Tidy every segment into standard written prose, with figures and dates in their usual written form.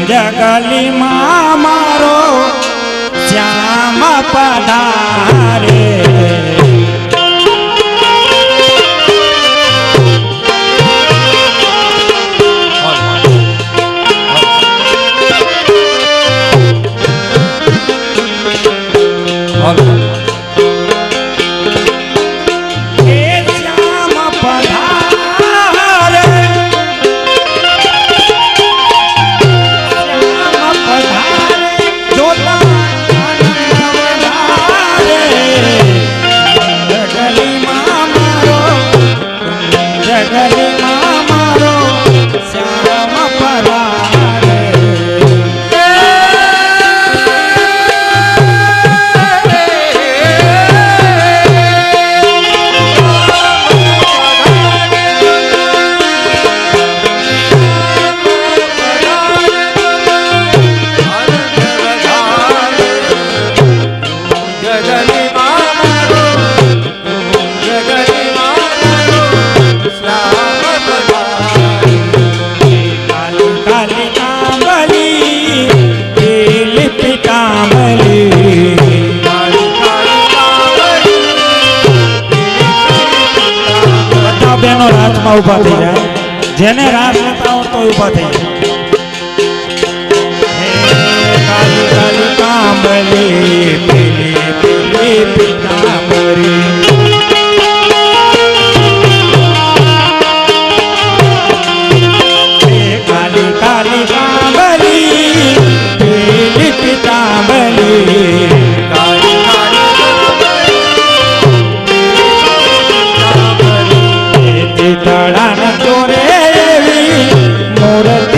जगली मारो श्याम पधारे उभा थी जाए जेने रास लेता हो तो उभा थी काली काली कांबली पीली पीली पीतांबरी काली काली कांबली पीली पीतांबरी काली काली तड़ान चोरे मूर्ति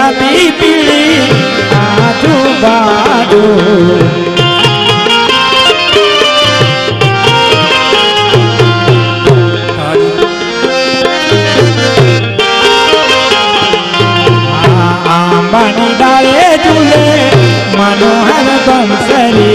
गुलाबी पीली आजू बाजू आंबानी डाले झूले मनोहर बंसरी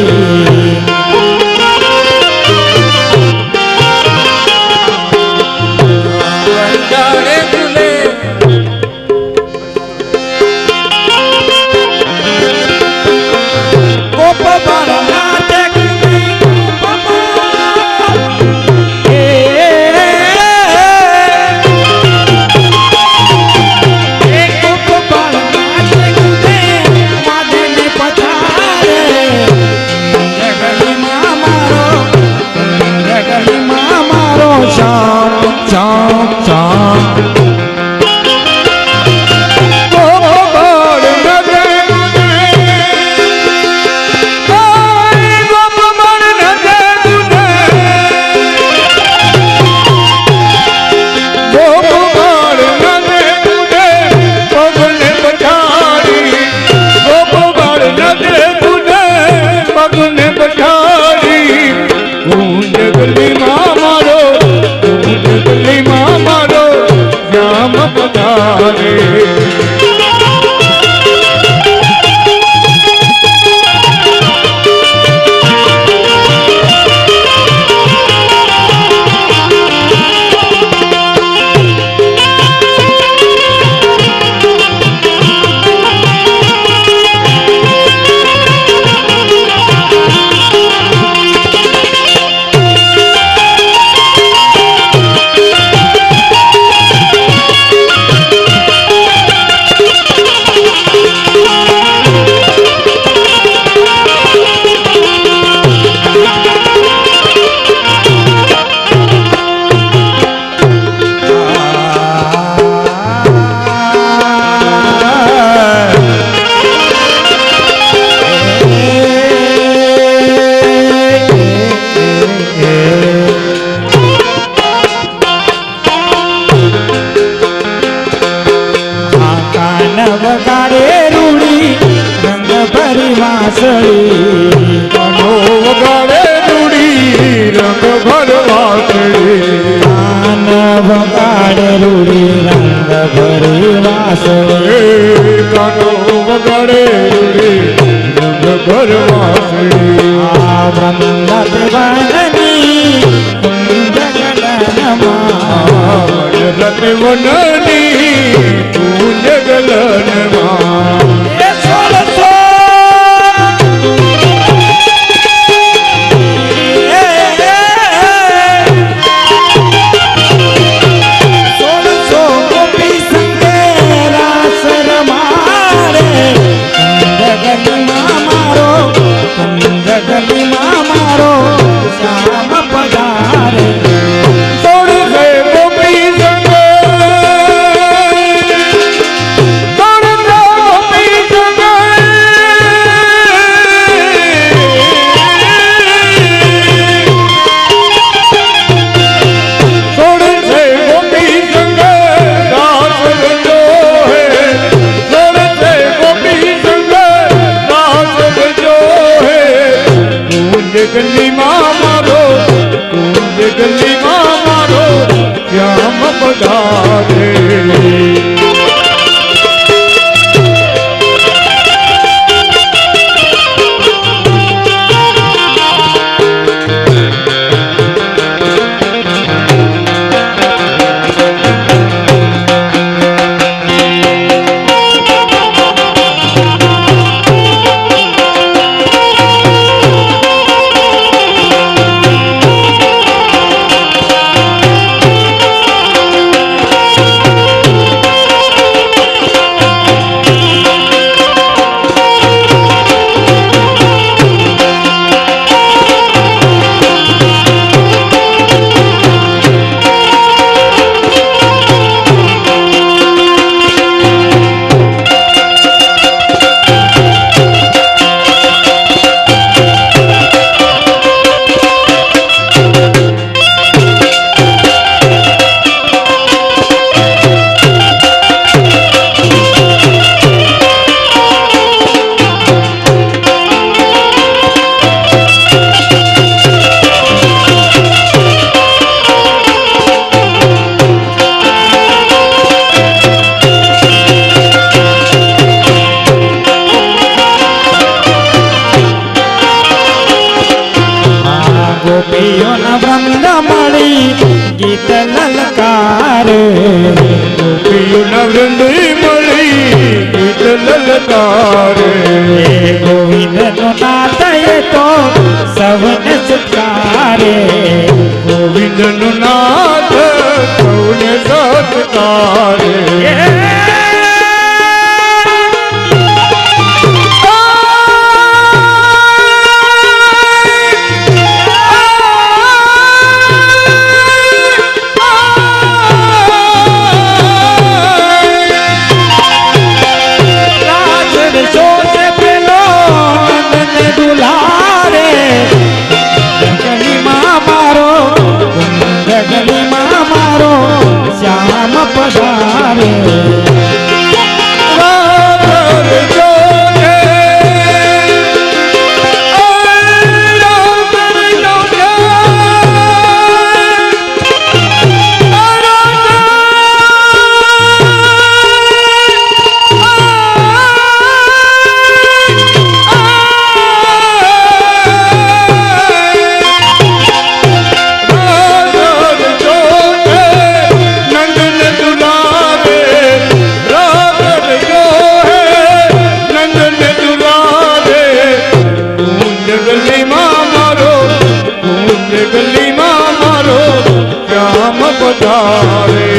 वगाड़े रूड़ी रंग भरी वासड़ी कानो वगाड़े रूड़ी रंग भर वासड़ी ब्रह्मत बननी कुंज गलनमा रत वननी कुंज गलनमा गली मारो कुंज गली मारो श्याम पधारे ગોપીઓના વૃંદ મળી ગીત લલકારે ગોપીઓના વૃંદ મળી ગીત લલકારે ગોવિંદનું નાથ એ તો સૌને સત્કારે ગોવિંદનું નાથ સૌને સત્કારે શ્યામ પધારે પધારે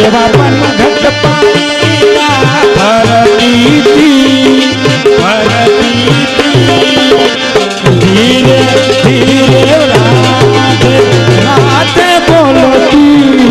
એવા પનઘટ પાણીના ભરતી ધીરે ધીરે રાધે રાધે બોલતી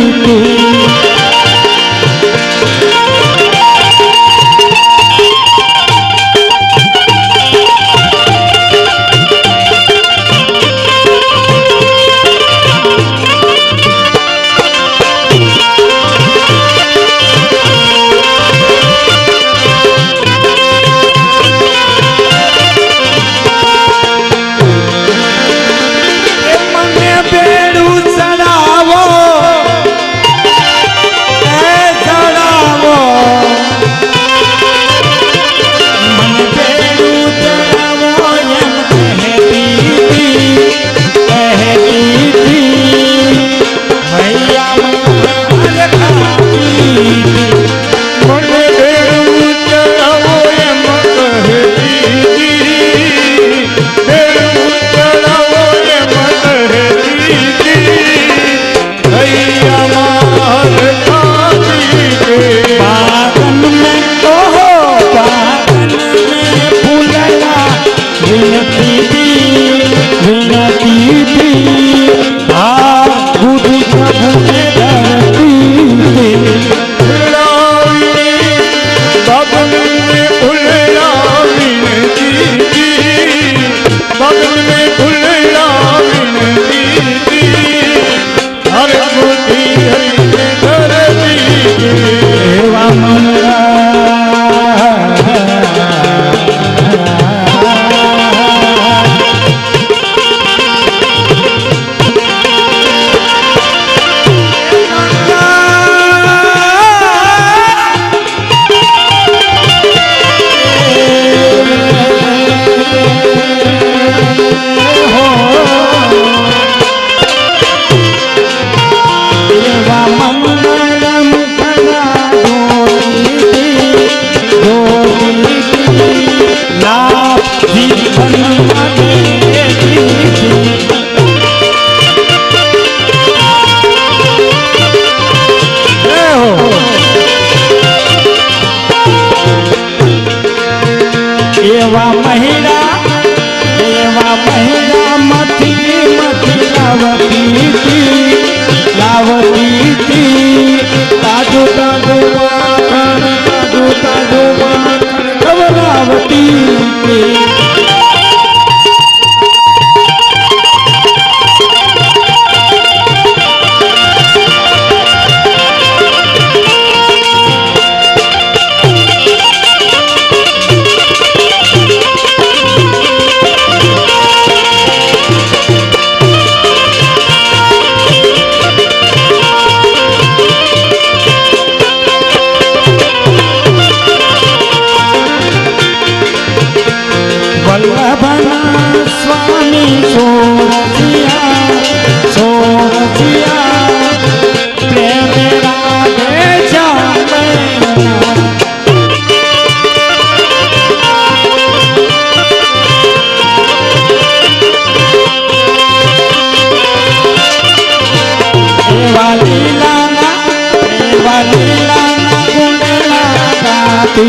गाती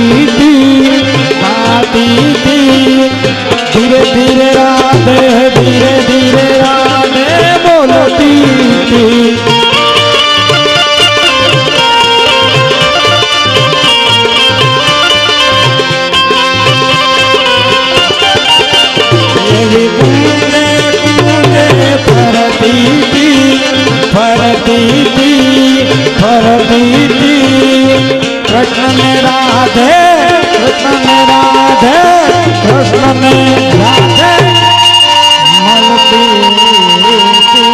थी धीरे धीरे राधे धीरे धीरे राधे बोलती थी। ये कूदे कूदे फरती थी कृष्ण में राधे कृष्ण में राधे कृष्ण में राधे मलती थी।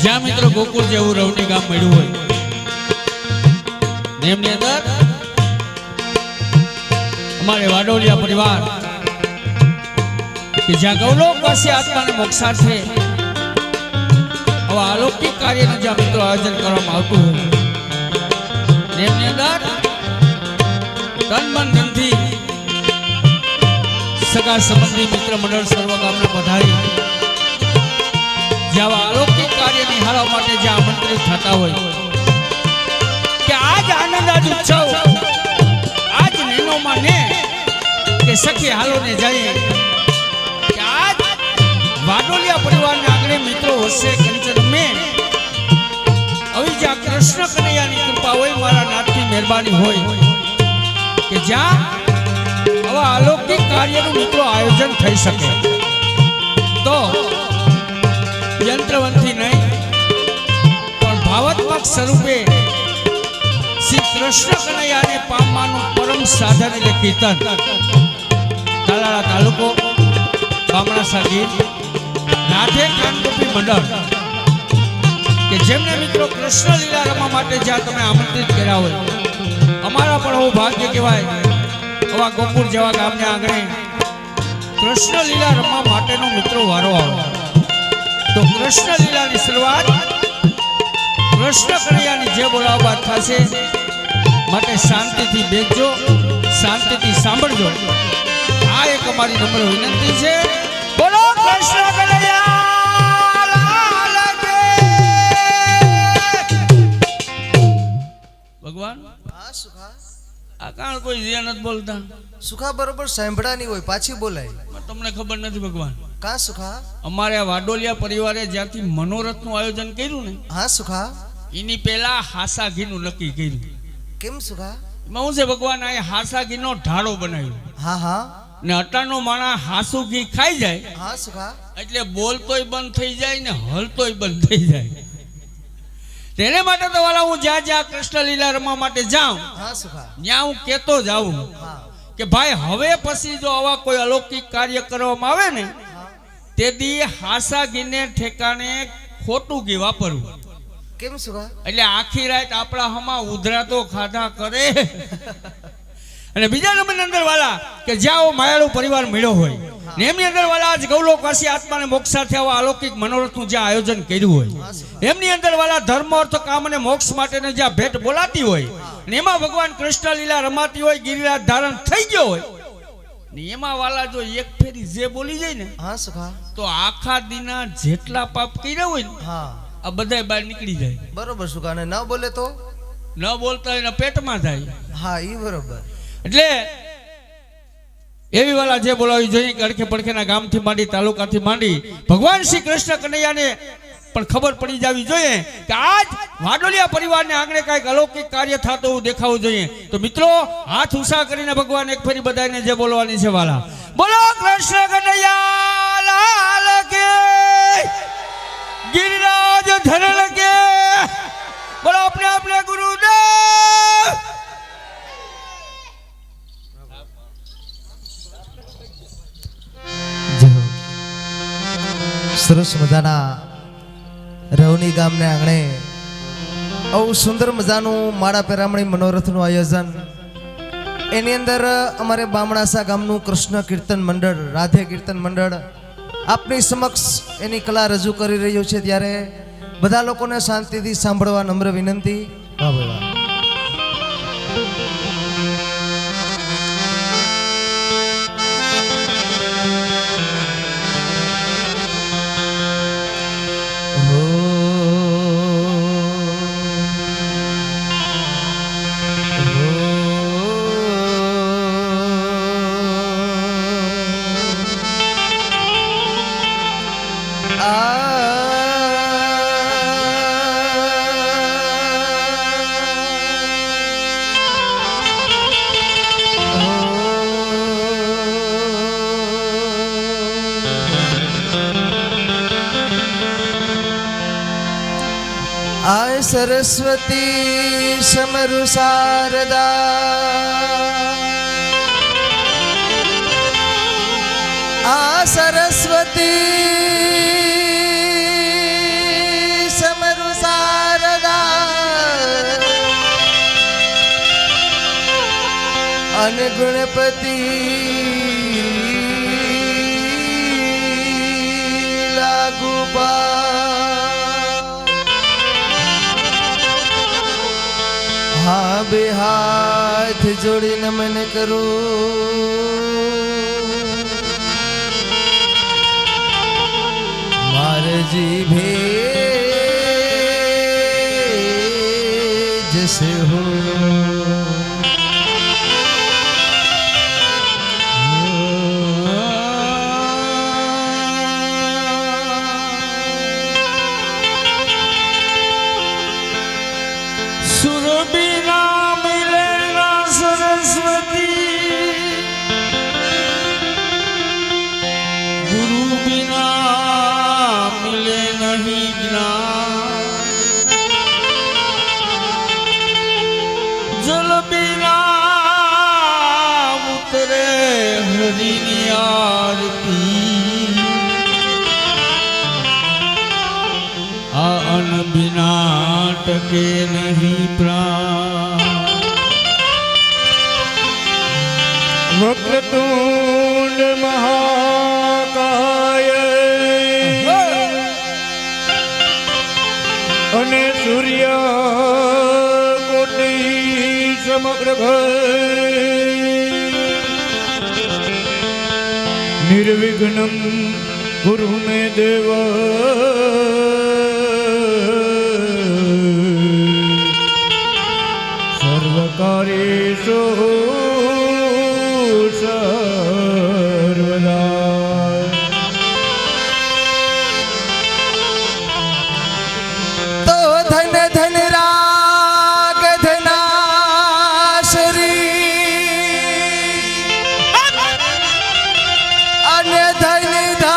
જ્યાં મિત્રો ગોકુળ જેવું રવની ગામ મળ્યું હોય ને એમની અંદર અમારે વાડોલિયા પરિવાર કે જ્યાં ગૌલોક પાસે આત્માને મોક્ષાર્થે આવા અલૌકિક કાર્યનું જ્યાં મિત્રો આયોજન કરવામાં આવતું હોય ને એમની અંદર તન મન ધનથી સગા સંબંધી મિત્ર મંડળ સર્વ ગામના પધારી જેવા અલૌકિક કાર્ય નિહાળવા માટે જે આમંત્રિત થતા હોય કે આજ આનંદ આજ ઉત્સવ આજ નેનોમાં ને કે સખી હાલો ને જઈએ કે આજ વાડોલિયા પરિવારના આંગણે મિત્રો વસે કંચન મેં આવી જ્યાં કૃષ્ણ કનૈયાની કૃપા હોય મારા નાથની મહેરબાની હોય કે જ્યાં આવા અલૌકિક કાર્યનું મિત્રો આયોજન થઈ શકે તો યંત્રવંથી નહીં પણ ભાવાત્મક સ્વરૂપે શ્રી કૃષ્ણ કનૈયાને પામવાનું પરમ સાધન એટલે કીર્તન તાલાળા તાલુકો બામણાસા ગીર રાધે કાનગોપી મંડળ કે જેમને મિત્રો કૃષ્ણ લીલા રમવા માટે જ્યાં તમે આમંત્રિત કર્યા હોય અમારા પણ હું ભાગ્ય કહેવાય આવા ગોકુળ જેવા ગામને આંગણે કૃષ્ણ લીલા રમવા માટેનો મિત્રો વારો આવે તો કૃષ્ણ લીલાની શરૂઆત કૃષ્ણ કનૈયાની જે બોલાવવા થશે માટે શાંતિથી બેસજો શાંતિથી સાંભળજો આ એક અમારી નમ્ર વિનંતી છે બોલો કૃષ્ણ કનૈયા લાલ કી ભગવાન હા સુખા આ કાણ કોઈ જે નથી બોલતા સુખા બરોબર સાંભળાની હોય પાછી બોલાય તમને ખબર નથી ભગવાન કા સુખા અમારે આ વાડોલિયા પરિવારે જ્યાંથી મનોરથનું આયોજન કર્યું ને હા સુખા એની પહેલા હાસા ઘીનું નક્કી કર્યું કેમ સુખા એમાં હું છે ભગવાન આ હાસા ઘીનો ઢાળો બનાવ્યો હા હા ને અટાણનો માણા હાસુ ઘી ખાઈ જાય હા સુખા એટલે બોલતોય બંધ થઈ જાય ને હલતોય બંધ થઈ જાય તેને માટે તો વાલા હું જ્યાં જ્યાં કૃષ્ણ લીલા રમવા માટે જાઉં હા સુખા ત્યાં હું કહેતો જાઉં હા કે ભાઈ હવે પછી જો આવા કોઈ અલૌકિક કાર્ય કરવામાં આવે ને તે દી હાસા ઘીને ઠેકાણે ખોટું ઘી વાપરવું કેમ સુખા એટલે આખી રાત આપણા હમા ઉધરા તો ખાધા કરે અને બીજા નંબરની અંદર વાલા કે જ્યાં માયાળુ પરિવાર મળ્યો હોય ને એમની અંદર વાલા આજ ગૌલોકવાસી આત્માને મોક્ષાર્થે આવા અલૌકિક મનોરથનું જ્યાં આયોજન કર્યું હોય એમની અંદર વાલા ધર્મ અર્થ કામ અને મોક્ષ માટેની જ્યાં ભેટ બોલાતી હોય ને એમાં ભગવાન કૃષ્ણ લીલા રમાતી હોય ગિરિરાજ ધારણ થઈ ગયો હોય ને એમાં વાલા જો એક ફેરી જે બોલી જાય ને હા સુખા તો આખા દીના જેટલા પાપ કર્યા હોય ને હા આ બધાય બહાર નીકળી જાય બરોબર સુખા ને ન બોલે તો ન બોલતા એના પેટમાં થાય હા ઈ બરોબર એટલે એવી વાલા જે બોલાવી જોઈએ કે અડખે પડખેના ગામથી માંડી તાલુકાથી માંડી ભગવાન શ્રી કૃષ્ણ કનૈયાને પણ ખબર પડી જવી જોઈએ કે આજ વાડોલિયા પરિવારને આંગણે કાંઈક અલૌકિક કાર્ય થતું એવું દેખાવું જોઈએ તો મિત્રો હાથ ઉષા કરીને ભગવાન એક ફરી બધાને જે બોલવાની છે વાલા બોલો કૃષ્ણ કનૈયા લાલ કી ગિરિરાજ ધરણ કે બોલો આપણે આપણે ગુરુદેવ સરસ મજાના રવની ગામને આંગણે આવું સુંદર મજાનું માળા પેરામણી મનોરથનું આયોજન એની અંદર અમારે બામણાસા ગામનું કૃષ્ણ કીર્તન મંડળ રાધે કીર્તન મંડળ આપની સમક્ષ એની કલા રજૂ કરી રહ્યું છે ત્યારે બધા લોકોને શાંતિથી સાંભળવા નમ્ર વિનંતી વાહ ભાઈ વાહ आय सरस्वती समरु शारदा आ सरस्वती समरु शारदा अन गणपति लागू पा हाँ बे हाथ जोड़ी नमन करो जी भेज से हो સુર બિના મિલે ના સરસ્વતી, ગુરુ બિના મિલે નહીં જ્ઞાન, જલ બિના ઉતરે હરિની આરતી, આ અન્ન બિના ટકે નહીં પ્રાણ. વક્રતુંડ મહાકાય અને સૂર્ય કોટી સમગ્ર નિર્વિઘ્નમ ગુરુ મે દેવ સર્વકાર્યેષુ સર્વદા. તો ધન ધન રાગ ધનાશરી અને ધન ધાન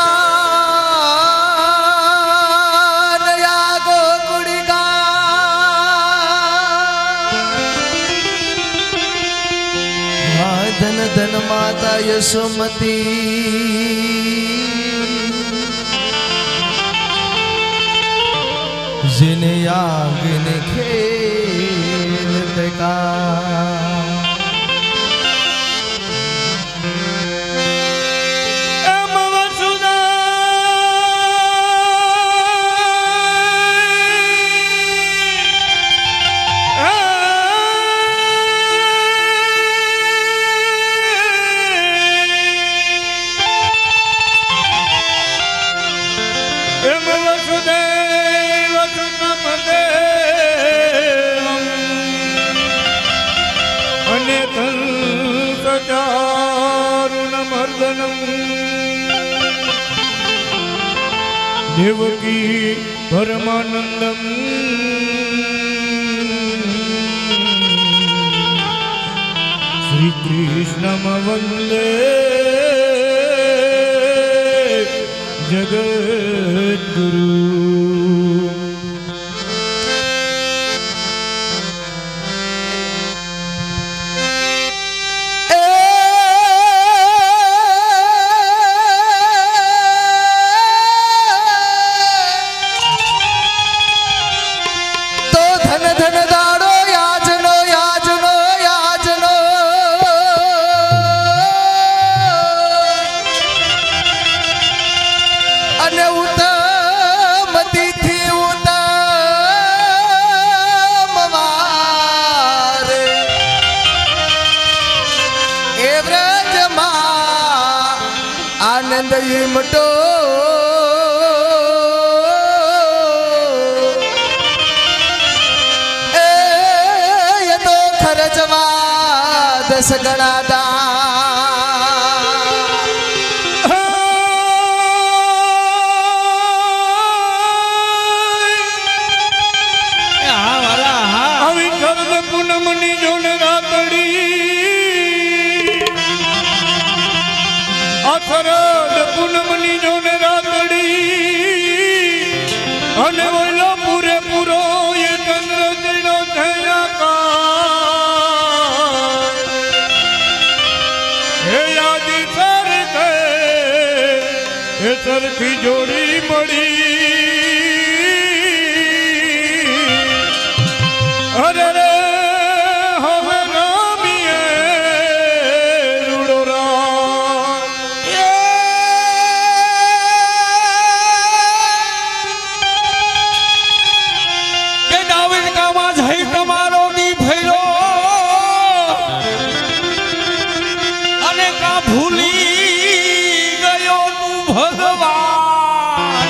યાગો કુડિગા ધન ધન માતા યશોમતી जिन यागन खेल का અને કંસચારુણમર્દનમ દેવકી પરમાનંદમ શ્રી કૃષ્ણમ વંદે જગદ્ગુરુ. આનંદ મટો એ તો ખર્ચવા 10 ગણા આવી શરદ પૂનમની જોને રાતડી શરદ પૂનમની જોને રાતડી અને ઓલો પૂરેપૂરો એ ચંદ્ર જીનો થયા હે યાદી સરખે એ સરખી જોડી મળી અરે રે ભૂલી ગયો તું ભગવાન.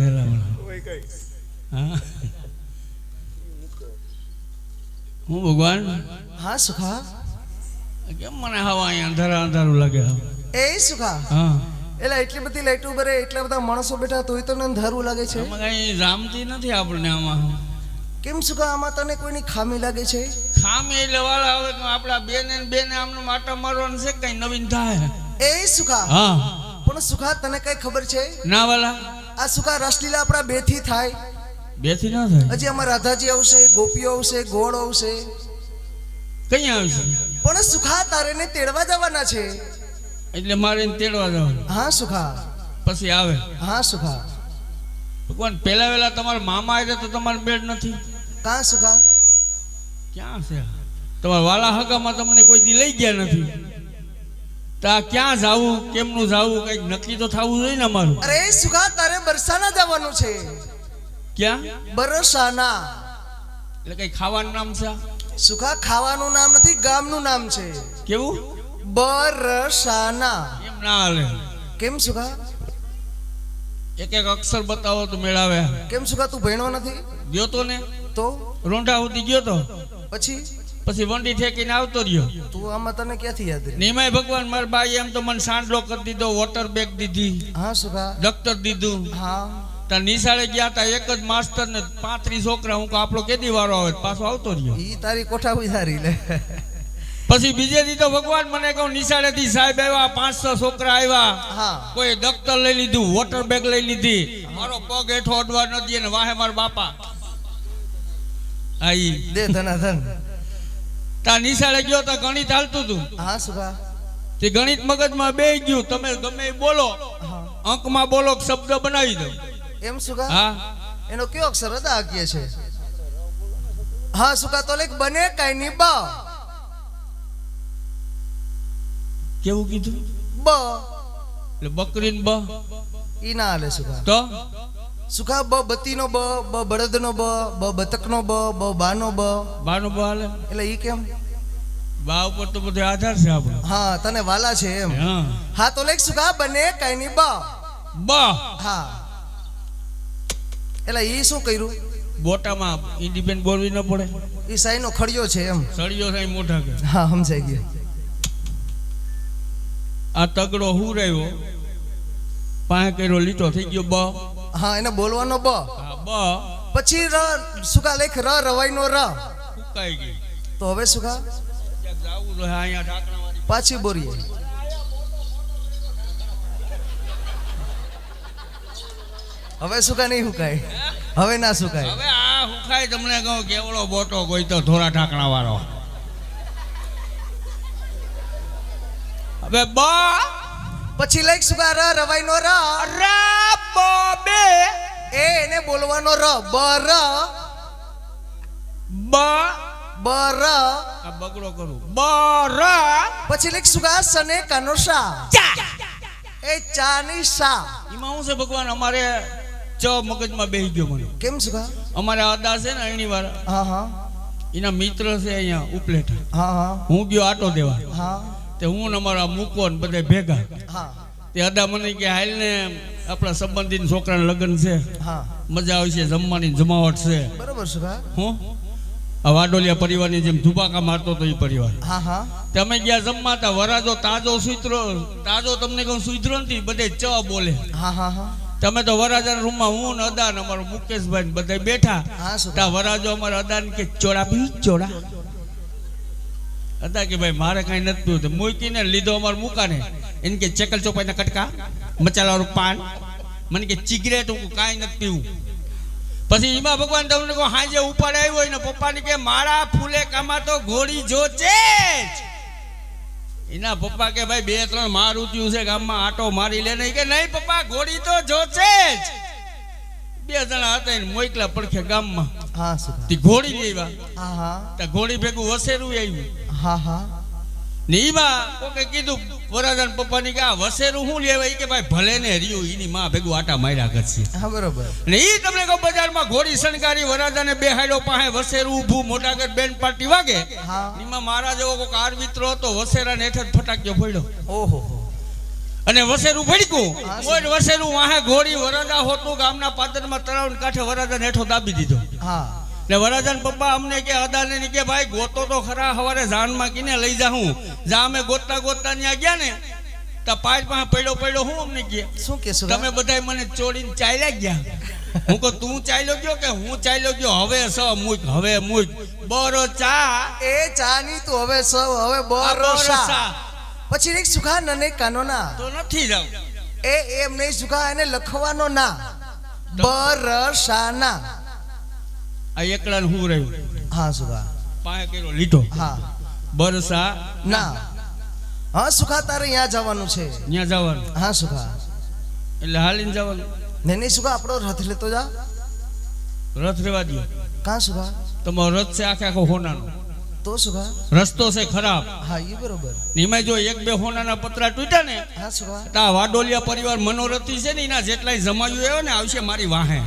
થયેલા હા હું ભગવાન હા સુખા કેમ મને હવા અહીંયા અંધારું લાગે એ સુખા હા એટલે એટલી બધી લાઈટો બરે એટલા બધા માણસો બેઠા તોય તને અંધારું લાગે છે આમાં કઈ રામતી નથી આપણને આમાં કેમ સુખા આમાં તને કોઈની ખામી લાગે છે ખામી એટલે વાળા હવે આપણા બેને આમનું માટા મારવાનું છે કઈ નવીન થાય એ સુખા હા પણ સુખા તને કઈ ખબર છે ના વાલા આ સુખા રાસલીલા આપણા બેથી થાય બેથી ના થાય હજી આમાં રાધાજી આવશે ગોપીઓ આવશે ગોળ આવશે કઈ આવશે પણ સુખા તારે ને તેડવા જવાના છે એટલે મારે એને તેડવા જવાનું હા સુખા પછી આવે હા સુખા ભગવાન પહેલા વેલા તમારા મામા આવ્યા તો તમારા બેડ નથી કાં સુખા ક્યાં છે તમારા વાલા હગામાં તમને કોઈ દી લઈ ગયા નથી તો આ ક્યાં જાવું કેમનું જાવું કઈક નક્કી તો થવું જોઈએ ને અમારું અરે સુખા તારે બરસાના જવાનું છે ક્યાં બરસાના એટલે કઈ ખાવાનું નામ છે સુખા ખાવાનું નામ નથી ગામનું નામ છે કેવું બરસાના એમ ના હાલે કેમ સુખા એક એક અક્ષર બતાવો તો મેળાવે કેમ સુખા તું ભણ્યો નથી ગયો તો ને તો રોંઢા સુધી ગયો તો પછી વંડી ઠેકીને આવતો રહ્યો તું આમાં તને ક્યાંથી યાદ રહે નિમાય ભગવાન મારા બાઈ એમ તો મને સાંડલો કરી દીધો વોટર બેગ દીધી હા સુખા દફતર દીધું હા ત્યાં નિશાળે ગયા તા એક જ માસ્ટર ને 35 છોકરા હું આપણો કેદી વારો આવે પાછો આવતો રહ્યો ઈ તારી કોઠા ઉધારી લે પછી બીજે દી તો ભગવાન મને કહું નિશાળે થી સાહેબ આવ્યા 500 છોકરા આવ્યા હા કોઈ દફતર લઈ લીધું વોટર બેગ લઈ લીધી મારો પગ હેઠો અડવા ન દે ને વાહે મારા બાપા આઈ દે ધનાધન તા નિશાળે ગયો તા ગણિત હાલતું હતું હા સુખા તે ગણિત મગજમાં બેહી ગયું તમે ગમે એ બોલો હા અંકમાં બોલો શબ્દ બનાવી દો એમ સુખા હા એનો કયો અક્ષર હતા આગ્ય છે હા સુખા તો લેખ બને કાઈ ની બ કેવું કીધું બ એટલે બકરીન બ ઈ ના હાલે સુખા તો સુખા બ બત્તીનો બ બ બળદનો બ બ બતકનો બ બ બાનો બ બાનો બ હાલે એટલે ઈ કેમ બા ઉપર તો બધો આધાર છે આપણો હા તને વાલા છે એમ હા હા તો લેખ સુખા બને કાઈ ની બ બ હા એટલે ઈ શું કર્યું બોટામાં ઇન્ડિપેન્ડન્ટ બોલવી ન પડે ઈ સાઈનો ખડિયો છે એમ સળિયો થાય મોટા કે હા સમજાઈ ગયું આ તગડો હું રહ્યો પાંચ કર્યો લીટો થઈ ગયો બ હા એને બોલવાનો બ હા બ પછી ર સુખા લેખ ર રવાઈનો ર ફૂકાઈ ગઈ તો હવે સુખા ક્યાંક જાવું જોઈએ અહીંયા ઢાંકણાવાળી પાછી બોરીએ હવે સુખા નહીં હુકાય હવે ના સુકાય હવે આ હુકાય તમને કહું કેવડો બોટો કોઈ તો થોડા ઢાંકણા વાળો હવે બ પછી લઈક સુખા ર રવાઈનો ર રા બ બે એ એને બોલવાનો ર બ ર બ બ ર આ બગડો કરું બ ર પછી લઈક સુખા સને કાનો શા એ ચાની શા એમાં શું છે ભગવાન અમારે ચ મગજમાં બેહી ગયો મને કેમ સુખા અમારે અદા છે ને અણી વાળા હા હા એના મિત્ર છે અહીંયા ઉપલેટા હા હા હું ગયો આટો દેવા હા તે હું ને અમારા મૂકો ને બધા ભેગા હા તે અદા મને કે હાલ ને આપણા સંબંધી છોકરાના લગ્ન છે હા મજા આવશે જમવાની જમાવટ છે બરોબર સુખા હું આ વાડોલિયા પરિવારની જેમ ધુબાકા મારતો તો એ પરિવાર હા હા તમે ગયા જમવા તા વરાજો તાજો તમને કહું સુધરો નથી બધે ચ બોલે હા હા હા તમે તો વરાજાના રૂમમાં હું ને અદા ને અમારો મુકેશભાઈ ને બધા બેઠા હા સુખા તા વરાજો અમારા અદા ને કે ચોડા પી ચોડા અદા કે ભાઈ મારે કઈ નથી પીવું તો મૂકીને લીધો અમારે મૂકાને એને કે ચકલ ચોપાઈના કટકા મચાલાવાળું પાન મને કે સિગરેટ હું કાંઈ નથી પીવું પછી એમાં ભગવાન તમને કહો હાજે ઉપાડ આવ્યો હોય ને પપ્પાને કે મારા ફૂલે કામાં તો ઘોડી જોચે જ એના પપ્પા કે ભાઈ 2-3 માર ઉત્યું છે ગામમાં આટો મારી લે નહીં કે નહીં પપ્પા ઘોડી તો જોચે જ 2 જણા હતા ને મોકલા પડખે ગામમાં હા સુખા તે ઘોડી લેવા હા હા ત્યાં ઘોડી ભેગું વસેરું આવ્યું હા હા ને એમાં કોકે કીધું વરાજાન પપ્પાની કે આ વસેરું શું લેવા ઈ કે ભાઈ ભલે ને રહ્યું એની માં ભેગું આટા માર્યા કરશે હા બરોબર ને ઈ તમને કહું બજારમાં ઘોડી શણગારી વરાજાને બેહાડ્યો પાસે વસેરું ઊભું મોટાગઢ બેન્ડ પાર્ટી વાગે હા એમાં મારા જેવો કોઈક આર મિત્રો હતો વસેરાને હેઠ જ ફટાક્યો પડ્યો ઓહો અને વસેરું ભડકું હા, મોય વસેરું વાહે ઘોડી વરાજા હોતું ગામના પાદરમાં તળાવ કાંઠે વરાજાને હેઠો દાબી દીધો હા ને વરાજાન પપ્પા અમને કે અદાને ની કે ભાઈ ગોતો તો ખરા હવારે જાનમાં કીને લઈ જાઉં જા અમે ગોતતા ગોતતા ત્યાં ગયા ને તો પાડ પાસે પડ્યો હું અમને કે શું કે સુગા તમે બધાય મને ચોરીને ચાલ્યા ગયા હું કહું તું ચાલ્યો ગયો કે હું ચાલ્યો ગયો હવે મૂક બરો ચા એ ચાની તું હવે સૌ હવે બરસા પછી એક સુખા નને કાનો ના તો નથી જાવ એ એમ નહીં સુખા એને લખવાનો ના બરસાના આ એકલાને હું રહ્યું હા સુખા પાસે કર્યો લીધો હા બરસા ના હા સુખા તારે અહીંયા જવાનું છે ત્યાં જવાનું હા સુખા એટલે હાલીને જવાનું ને નહીં સુખા આપણો રથ લેતો જા રથ રેવા દો કાં સુખા તમારો રથ છે આખો હોનાનો તો સુખા રસ્તો છે ખરાબ હા એ બરોબર એમાં જો એક બે હોનાના પતરા તૂટ્યા ને હા સુખા તો આ વાડોલિયા પરિવાર મનોરથી છે ને એના જેટલાય જમાયું આવ્યો ને આવશે મારી વાહે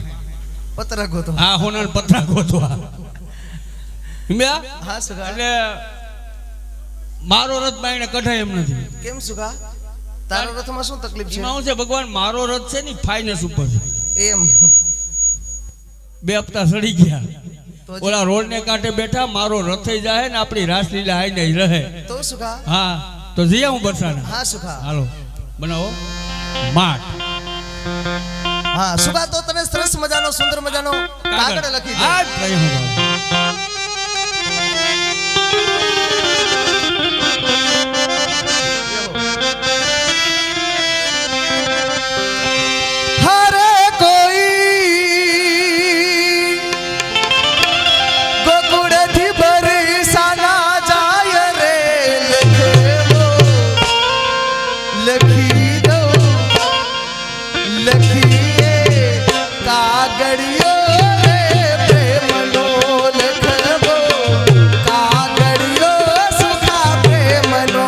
પતરા ગોતો આ હોનાના પતરા ગોતવા હિમ્યા હા સુખા એટલે મારો રથ બાઈને કઢાય એમ નથી કેમ સુખા તારો રથમાં શું તકલીફ છે એમાં શું છે ભગવાન મારો રથ છે ને ફાઇનસ ઉપર એમ 2 હપ્તા સડી ગયા તો ઓલા રોડ ને કાંઠે બેઠા મારો રથ જાય ને આપણી રાસલીલા આઈ નહીં રહે તો સુખા હા તો જઈ હું બરસાના હા સુખા હાલો બનાવો માટ હા સુખા તો તને સરસ મજાનો સુંદર મજાનો કાગળ લખી દે આ જ લઈ હું જાઉં. हरे कोई गोकुड़ थी बरसाना जाय रे लखी दो लखिए कागड़ियो रे प्रेमनो लखबो कागड़ियो सुखा प्रेमनो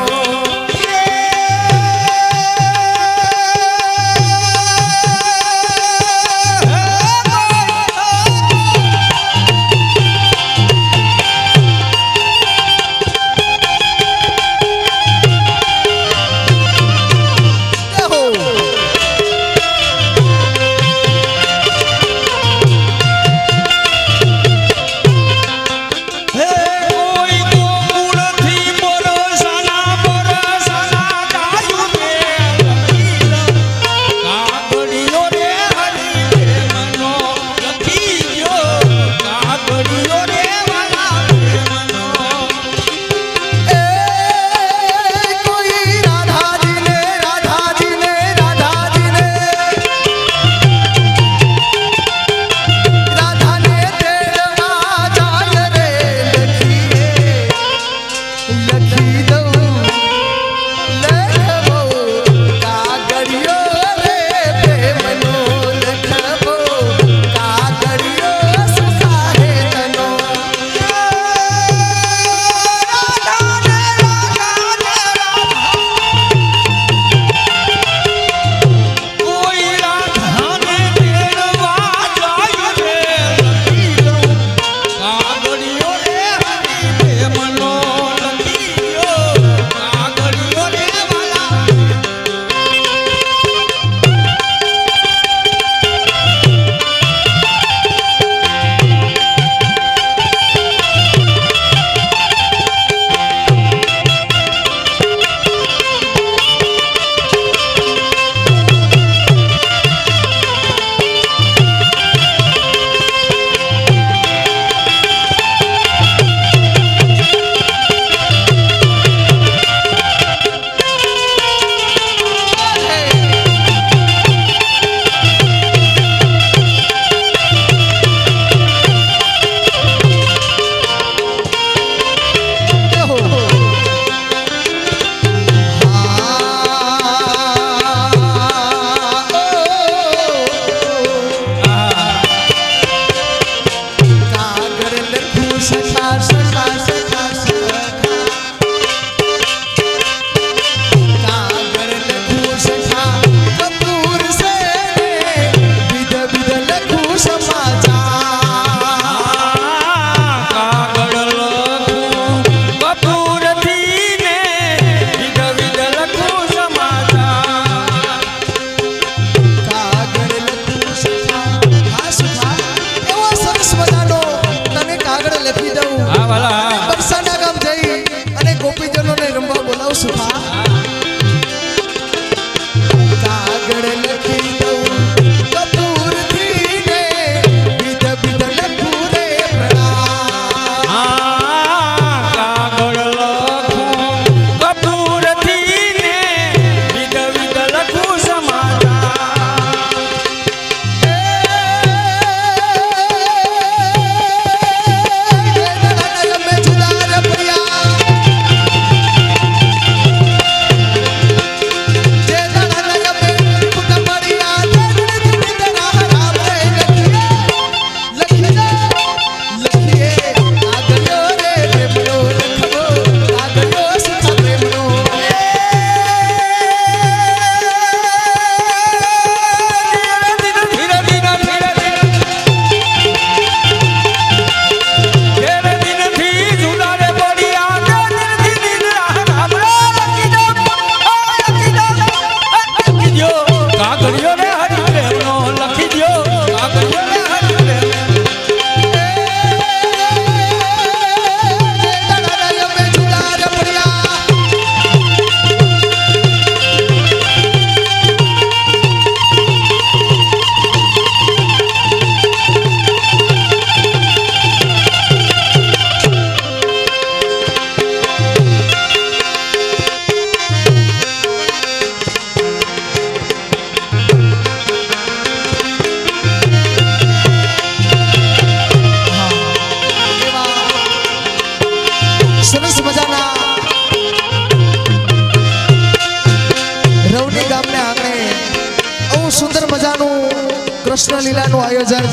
કૃષ્ણ લીલાનું આયોજન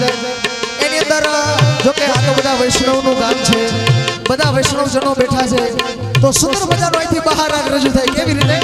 એની અંદર જો કે આ તો બધા વૈષ્ણવનું ગામ છે, બધા વૈષ્ણવજનો બેઠા છે, તો સુંદર મજાનો અહીંથી બહાર રાગ રજૂ થાય. કેવી રીતે?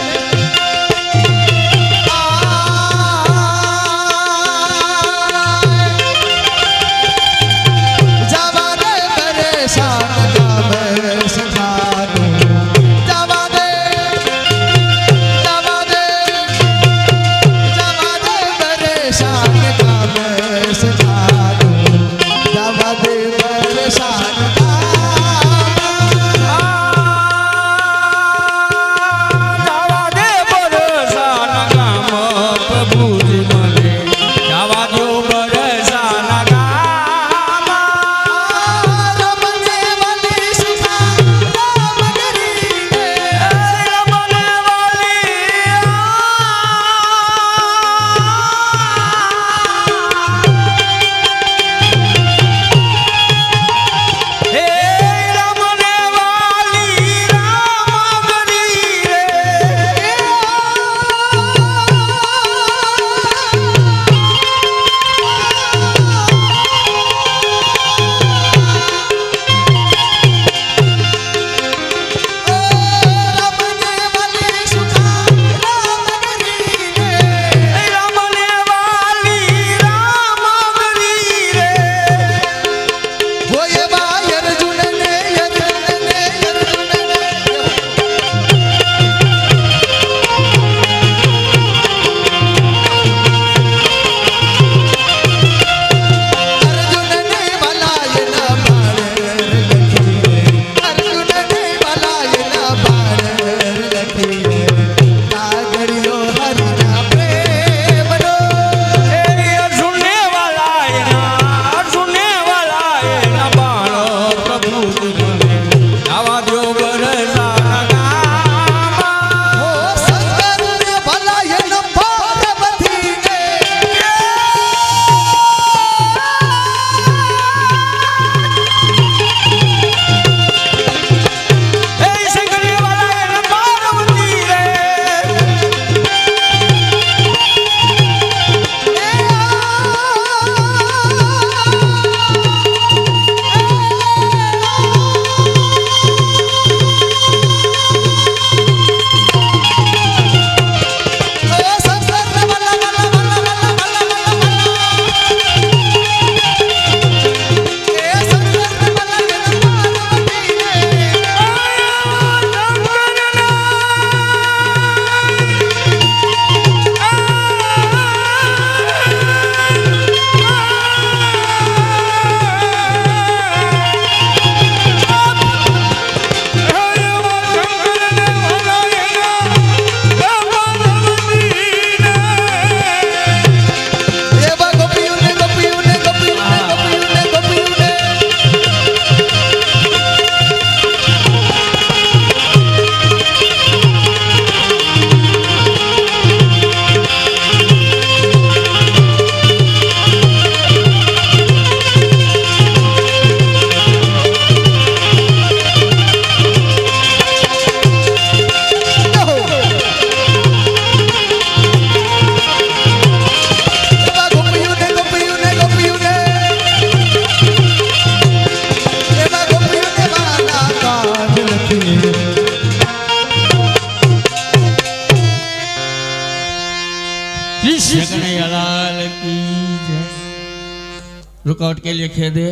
रुकावट के लिए खेदे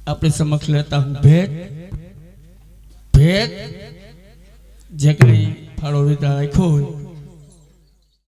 अपने समक्ष लेता हूँ भेद भेद जगड़ी फाड़ो विदा खोल